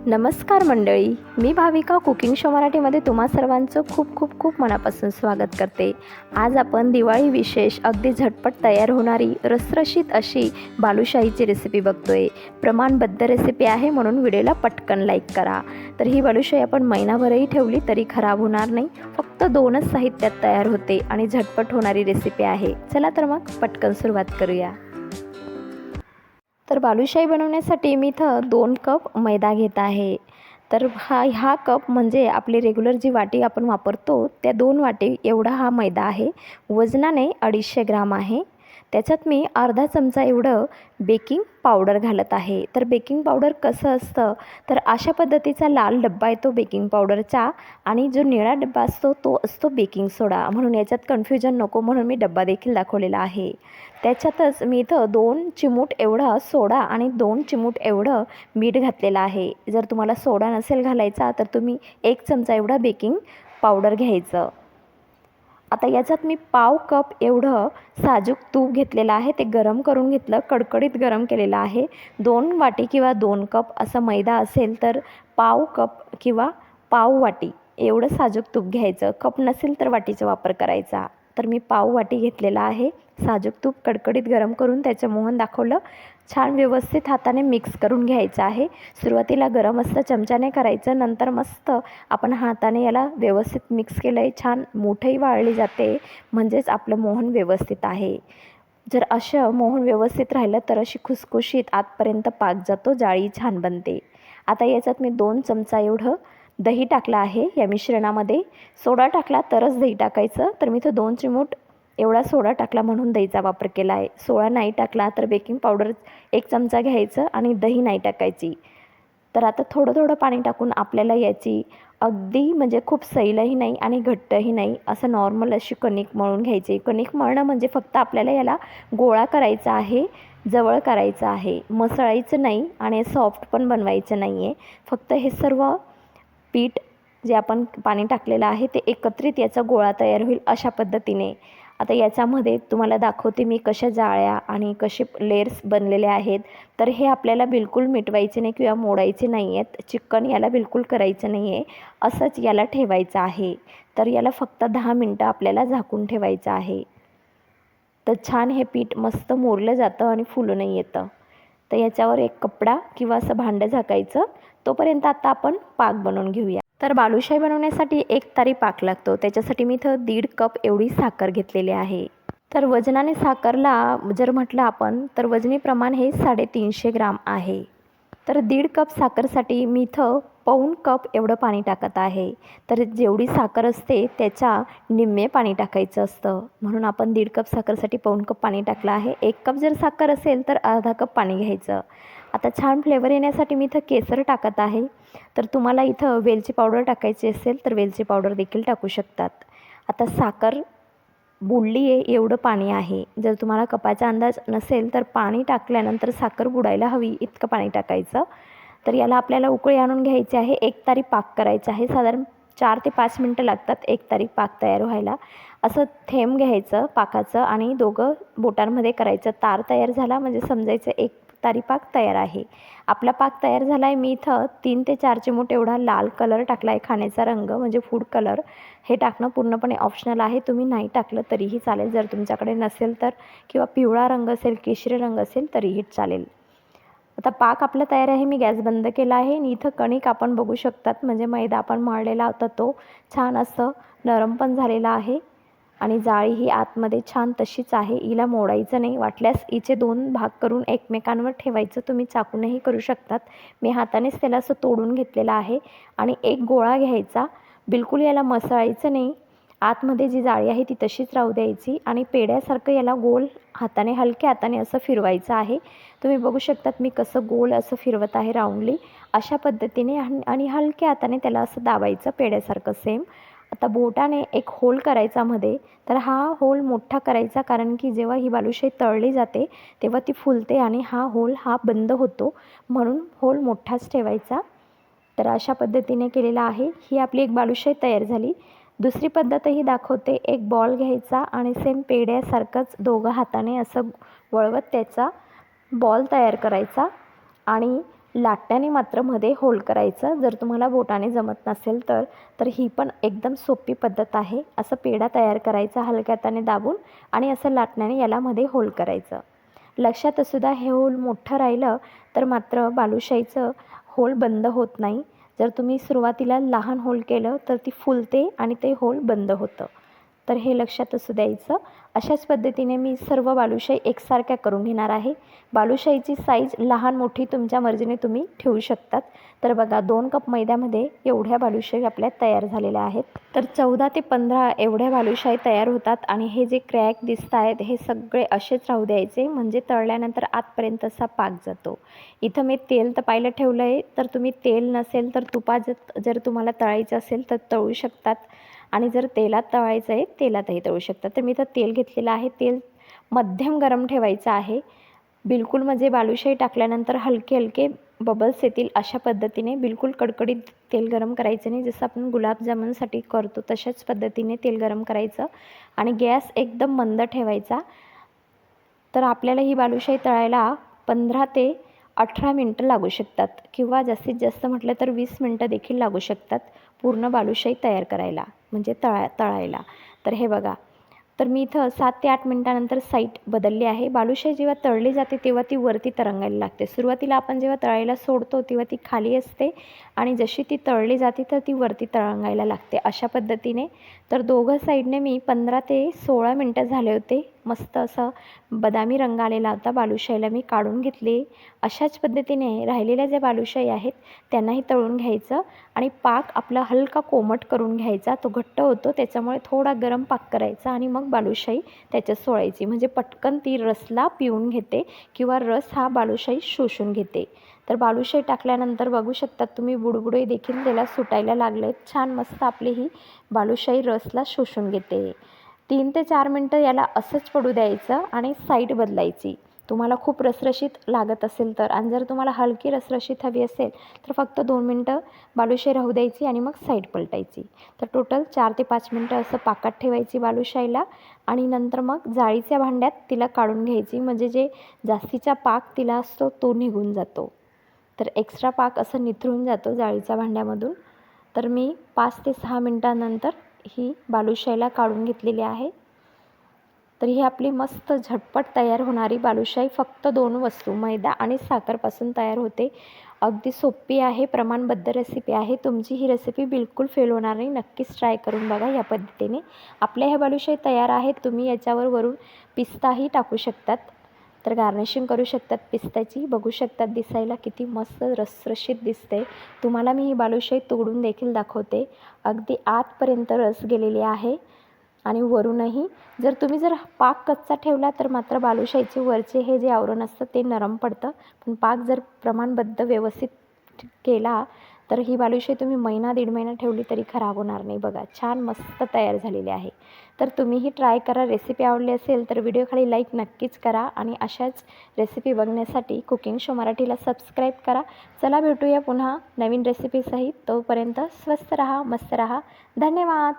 नमस्कार मंडळी, मी Bhavika cooking show मराठीमध्ये तुम्हा सर्वांचं खूप खूप खूप मनापासून स्वागत करते। आज आपण दिवाळी विशेष अगदी झटपट तयार होणारी रसरशीत अशी बालुशाहीची रेसिपी बघतोय। प्रमाणबद्ध रेसिपी आहे म्हणून व्हिडिओला पटकन लाईक करा। तर ही बालुशाही आपण महिनाभरही ठेवली तरी खराब होणार नाही। फक्त 2च साहित्यात तयार होते आणि झटपट होणारी रेसिपी आहे। चला तर मग पटकन सुरुवात करूया। तर बालुशाही बनवण्यासाठी मी इथं 2 कप मैदा घेत आहे। तर हा कप म्हणजे आपली रेग्युलर जी वाटी आपण वापरतो त्या 2 वाटी एवढा हा मैदा आहे। वजनाने 250 ग्राम आहे। त्याच्यात मी अर्धा चमचा एवढं बेकिंग पावडर घालत आहे। तर बेकिंग पावडर कसं असतं तर अशा पद्धतीचा लाल डब्बा येतो बेकिंग पावडरचा आणि जो निळा डब्बा असतो तो असतो बेकिंग सोडा। म्हणून याच्यात कन्फ्युजन नको म्हणून मी डब्बा देखील दाखवलेला आहे। त्याच्यातच मी इथं 2 चिमूट एवढा सोडा आणि 2 चिमूट एवढं मीठ घातलेलं आहे। जर तुम्हाला सोडा नसेल घालायचा तर तुम्ही 1 चमचा एवढा बेकिंग पावडर घ्यायचं। आता याच्यात मी पाव कप एवढं साजूक तूप घेतलेलं आहे। ते गरम करून घेतलं, कडकडीत गरम केलेलं आहे। 2 वाटी किंवा 2 कप असा मैदा असेल तर पाव कप किंवा पाव वाटी एवढं साजूक तूप घ्यायचं। कप नसेल तर वाटीचा वापर करायचा। तर मी पाव वाटी घेतलेला आहे। साजूक तूप कडकडीत गरम करून त्याचं मोहन दाखवलं। छान व्यवस्थित हाताने मिक्स करून घ्यायचं आहे। सुरुवातीला गरम असतं चमच्याने करायचं, नंतर मस्त आपण हाताने याला व्यवस्थित मिक्स केलं आहे। छान मोठंही वाळली जाते म्हणजेच आपलं मोहन व्यवस्थित आहे। जर असं मोहन व्यवस्थित राहिलं तर अशी खुसखुशीत आतपर्यंत पाक जातो, जाळी छान बनते। आता याच्यात मी 2 चमचा एवढं दही टाकलं आहे। या मिश्रणामध्ये सोडा टाकला तरच दही टाकायचं। तर मी इथं 2 चिमूट एवढा सोडा टाकला म्हणून दहीचा वापर केला आहे। सोडा नाही टाकला तर बेकिंग पावडर 1 चमचा घ्यायचं आणि दही नाही टाकायची। तर आता थोडं थोडं पाणी टाकून आपल्याला याची अगदी म्हणजे खूप सैलही नाही आणि घट्टही नाही असं नॉर्मल अशी कणिक मळून घ्यायची। कणिक मळणं म्हणजे फक्त आपल्याला याला गोळा करायचा आहे, जवळ करायचं आहे, मसळायचं नाही आणि सॉफ्ट पण बनवायचं नाही आहे। फक्त हे सर्व पीठ जे आपण पाणी टाकलेलं आहे ते एकत्रित याचा गोळा तयार होईल अशा पद्धतीने। आता याच्यामध्ये तुम्हाला दाखवते मी कशा जाळ्या आणि कसे लेयर्स बनलेले आहेत। तर हे आपल्याला बिलकुल मिटवायचे नाही किंवा मोडायचे नाही आहेत। चिकन याला बिलकुल करायचं नाही आहे, असंच याला ठेवायचं आहे। तर याला फक्त 10 मिनटं आपल्याला झाकून ठेवायचं आहे। तर छान हे पीठ मस्त मुरलं जातं आणि फुलूनही येतं। तर याच्यावर एक कपडा किंवा असं भांडं झाकायचं। तोपर्यंत आता आपण पाक बनवून घेऊया। तर बालुशाही बनवण्यासाठी 1 तारी पाक लागतो। त्याच्यासाठी मी इथं 1.5 कप एवढी साखर घेतलेली आहे। तर वजनाने साखरला जर म्हटलं आपण तर वजनी प्रमाण हे 350 ग्राम आहे। तर 1.5 कप साखरसाठी मी इथं पाऊण कप एवढं पाणी टाकत आहे। तर जेवढी साखर असते त्याच्या निम्मे पाणी टाकायचं असतं, म्हणून आपण 1.5 कप साखरसाठी पाऊण कप पाणी टाकलं आहे। 1 कप जर साखर असेल तर अर्धा कप पाणी घ्यायचं। आता छान फ्लेवर येण्यासाठी मी इथं केसर टाकत आहे। तर तुम्हाला इथं वेलची पावडर टाकायची असेल तर वेलची पावडर देखील टाकू शकतात। आता साखर बुडली आहे एवढं पाणी आहे। जर तुम्हाला कपाचा अंदाज नसेल तर पाणी टाकल्यानंतर साखर बुडायला हवी इतकं पाणी टाकायचं। तर याला आपल्याला उकळी आणून घ्यायची आहे। 1 तारी पाक करायचा आहे। साधारण 4 ते 5 मिनटं लागतात 1 तारी पाक तयार व्हायला। असं थेंब घ्यायचं पाकाचं आणि दोघं बोटांमध्ये करायचं। तार तयार झाला म्हणजे समजायचं 1 तारी पाक तयार आहे। आपला पाक तयार झाला आहे। मी इथं 3 ते 4 चिमूट एवढा लाल कलर टाकला आहे, खाण्याचा रंग म्हणजे फूड कलर। हे टाकणं पूर्णपणे ऑप्शनल आहे, तुम्ही नाही टाकलं तरीही चालेल जर तुमच्याकडे नसेल तर, किंवा पिवळा रंग असेल, केशरी रंग असेल तरीही चालेल। आता पाक आपला तयार आहे। मी गॅस बंद केला आहे आणि इथं कणिक आपण बघू शकतात म्हणजे मैदा आपण मळलेला होता तो छान असं नरम पण झालेला आहे आणि जाळी ही आतमध्ये छान तशीच आहे, हिला मोडायचं नाही। वाटल्यास हिचे 2 भाग करून एकमेकांवर ठेवायचं, तुम्ही चाकूनही करू शकतात। मी हातानेच त्याला असं तोडून घेतलेलं आहे आणि एक गोळा घ्यायचा, बिलकुल याला मसळायचं नाही। आतमध्ये जी जाळी आहे ती तशीच राहू द्यायची आणि पेढ्यासारखं याला गोल हाताने हलक्या हाताने असं फिरवायचं आहे। तुम्ही बघू शकतात मी कसं गोल असं फिरवत आहे राऊंडली अशा पद्धतीने आणि हलक्या हाताने त्याला असं दाबायचं पेढ्यासारखं सेम। आता बोटाने एक होल करायचा मध्ये, तर हा होल मोठा करायचा कारण की जेव्हा ही बालुशाही तळली जाते तेव्हा ती फुलते आणि हा होल बंद होतो, म्हणून होल मोठाच ठेवायचा। तर अशा पद्धतीने केलेला आहे। ही आपली एक बालुशाही तयार झाली। दुसरी पद्धतही दाखवते। एक बॉल घ्यायचा आणि सेम पेढ्यासारखंच दोघं हाताने असं वळवत त्याचा बॉल तयार करायचा आणि लाटण्याने मात्र मध्ये होल करायचं. जर तुम्हाला बोटाने जमत नसेल तर ही पण एकदम सोपी पद्धत आहे. असं पेढा तयार करायचा हलक्या हाताने दाबून आणि असं लाटण्याने याला मध्ये होल करायचं. लक्षात असू द्या, हे होल मोठं राहिलं तर मात्र बालुशाहीचं होल बंद होत नाही. जर तुम्ही सुरुवातीला लहान होल केलं तर ती फुलते आणि ते होल बंद होतं. तर हे लक्षात असू द्यायचं. अशाच पद्धतीने मी सर्व बालुशाही एकसारख्या करून घेणार आहे. बालुशाहीची साईज लहान मोठी तुमच्या मर्जीने तुम्ही ठेवू शकतात. तर बघा 2 कप मैद्यामध्ये एवढ्या बालुशाही आपल्या तयार झालेल्या आहेत. तर 14 ते 15 एवढ्या बालुशाही तयार होतात आणि हे जे क्रॅक दिसत आहेत हे सगळे असेच राहू द्यायचे, म्हणजे तळल्यानंतर आतपर्यंत असा पाक जातो. इथं मी तेल तपायला ठेवलं आहे, तर तुम्ही तेल नसेल तर तुपात जर तुम्हाला तळायचं असेल तर तळू शकतात आणि जर तेलात तळायचं आहे तेलातही तळू शकतात. तर मी तर तेल घेतलेलं आहे. तेल मध्यम गरम ठेवायचं आहे. बिलकुल म्हणजे बालुशाही टाकल्यानंतर हलके हलके बबल्स येतील अशा पद्धतीने, बिलकुल कडकडीत तेल गरम करायचं नाही. जसं आपण गुलाबजामुनसाठी करतो तशाच पद्धतीने तेल गरम करायचं आणि गॅस एकदम मंद ठेवायचा. तर आपल्याला ही बालुशाही तळायला 15 ते 18 मिनटं लागू शकतात किंवा जास्तीत जास्त म्हटलं तर 20 मिनटं देखील लागू शकतात पूर्ण बालुशाही तयार करायला, म्हणजे तळायला. तर हे बघा, तर मी इथं 7 ते 8 मिनटानंतर साईड बदलली आहे. बालुशाही जेव्हा तळली जाते तेव्हा ती वरती तरंगायला लागते. सुरुवातीला आपण जेव्हा तळायला सोडतो तेव्हा ती खाली असते आणि जशी ती तळली जाते तर ती वरती तरंगायला लागते अशा पद्धतीने. तर दोघं साईडने मी 15 ते 16 मिनटं झाले होते. मस्त असं बदामी रंग आलेला होता. बालुशाहीला मी काढून घेतले. अशाच पद्धतीने राहिलेल्या ज्या बालुशाही आहेत त्यांनाही तळून घ्यायचं आणि पाक आपला हलका कोमट करून घ्यायचा. तो घट्ट होतो त्याच्यामुळे थोडा गरम पाक करायचा आणि मग बालुशाही त्याच्यात सोडायची, म्हणजे पटकन ती रसला पिऊन घेते किंवा रस हा बालुशाही शोषून घेते. तर बालुशाही टाकल्यानंतर बघू शकतात तुम्ही बुडबुडे देखील त्याला सुटायला लागलेत. छान मस्त आपली ही बालुशाही रसला शोषून घेते. 3 ते 4 मिनटं याला असंच पडू द्यायचं आणि साईड बदलायची. तुम्हाला खूप रसरशीत लागत असेल तर, आणि जर तुम्हाला हलकी रसरशीत हवी असेल तर फक्त 2 मिनटं बालुशाही राहू द्यायची आणि मग साईड पलटायची. तर टोटल 4 ते 5 मिनटं असं पाकात ठेवायची बालुशाहीला आणि नंतर मग जाळीच्या भांड्यात तिला काढून घ्यायची, म्हणजे जे जास्तीचा पाक तिला असतो तो निघून जातो. तर एक्स्ट्रा पाक असं निथळून जातो जाळीच्या भांड्यामधून. तर मी 5 ते 6 मिनटानंतर ही बालुशाहीला काढून घेतलेली आहे. तर ही आपली मस्त झटपट तयार होणारी बालुशाही फक्त 2 वस्तू मैदा आणि साखरपासून तयार होते. अगदी सोपी आहे, प्रमाणबद्ध रेसिपी आहे. तुमची ही रेसिपी बिलकुल फेल होणार नाही. नक्कीच ट्राय करून बघा या पद्धतीने. आपल्या ह्या बालुशाही तयार आहेत. तुम्ही याच्यावर वरून पिस्ताही टाकू शकतात. तर गार्निशिंग करू शकतात पिस्त्याची. बघू शकतात दिसायला किती मस्त रसरशीत दिसते. तुम्हाला मी ही बालुशाही तोडून देखील दाखवते. अगदी आतपर्यंत रस गेलेली आहे आणि वरूनही. जर पाक कच्चा ठेवला तर मात्र बालुशाहीचे वरचे हे जे आवरण असतं ते नरम पडतं, पण पाक जर प्रमाणबद्ध व्यवस्थित केला तर ही बालुशाही तुम्ही महिना 1.5 महिना ठेवली तरी खराब होणार नाही. बघा छान मस्त तयार झालेली आहे. तर तुम्हीही ट्राय करा. रेसिपी आवडली असेल तर व्हिडिओखाली लाईक नक्कीच करा आणि अशाच रेसिपी बघण्यासाठी कुकिंग शो मराठीला सबस्क्राईब करा. चला भेटूया पुन्हा नवीन रेसिपीसहित. तोपर्यंत स्वस्त रहा, मस्त रहा. धन्यवाद.